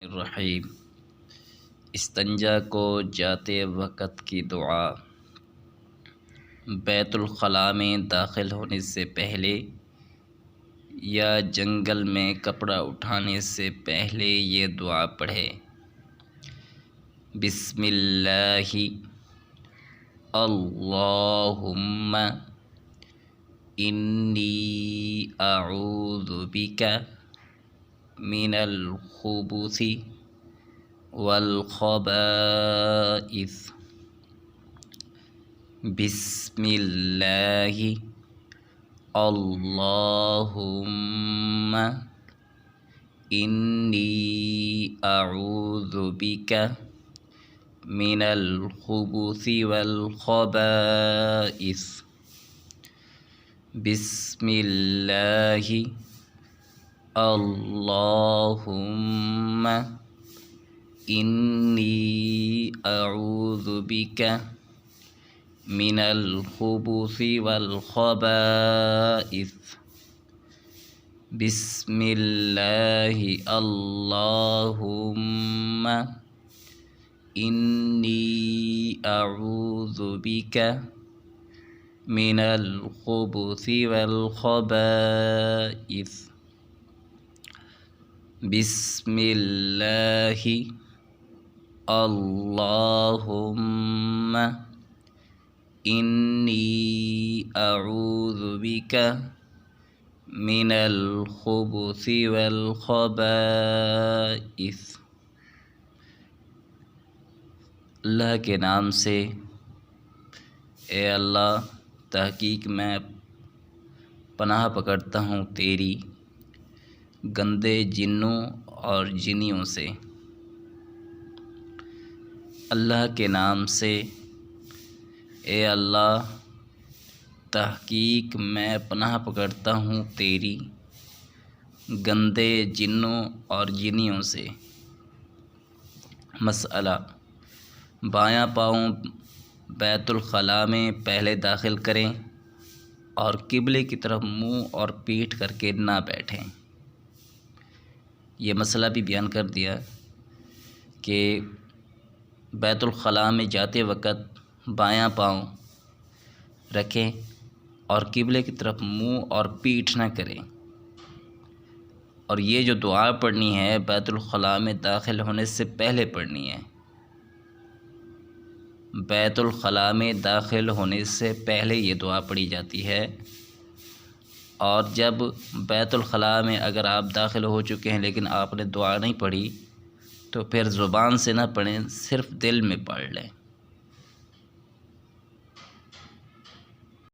बिस्मिल्लाहिर्रहमानिर्रहीम। इस्तंजा को जाते वक़्त की दुआ। बैतुल ख़ला में दाखिल होने से पहले या जंगल में कपड़ा उठाने से पहले ये दुआ पढ़ें। बिस्मिल्लाहि अल्लाहुम्मा इन्नी अऊज़ु बिका मिनल खुबुसी वल खबाइस। बिस्मिल्लाहि अल्लाहुम्मा इन्नी अऊज़ु बिका मिनल खुबुसी वल खबाइस। बिस्मिल्लाहि अल्लाहुम्मा इन्नी अऊज़ु बिका मिनल खुबुसी वल खबाइस। बिस्मिल्लाहि अल्लाहुम्मा इन्नी अऊज़ु बिका मिनल खुबुसी वल खबाइस। बिस्मिल्लाहि अल्लाहुम्मा इन्नी अऊज़ु बिका मिनल खुबुसी वल खबाइस। अल्लाह के नाम से। ए अल्लाह, तहकीक मैं पनाह पकड़ता हूँ तेरी गंदे जिन्नों और जिन्नियों से। अल्लाह के नाम से। ए अल्लाह, तहकीक मैं पनाह पकड़ता हूँ तेरी गंदे जिन्नों और जिन्नियों से। मसअला, बायां पाँव बैतुल ख़ला में पहले दाखिल करें और किबले की तरफ मुंह और पीठ करके ना बैठें। ये मसला भी बयान कर दिया कि बैतुल ख़ला में जाते वक़्त बायां पाँव रखें और किबले की तरफ मुंह और पीठ ना करें। और ये जो दुआ पढ़नी है बैतुल ख़ला में दाखिल होने से पहले पढ़नी है। बैतुल ख़ला में दाखिल होने से पहले ये दुआ पढ़ी जाती है। और जब बैतुल ख़ला में अगर आप दाखिल हो चुके हैं लेकिन आपने दुआ नहीं पढ़ी तो फिर ज़ुबान से ना पढ़ें, सिर्फ़ दिल में पढ़ लें।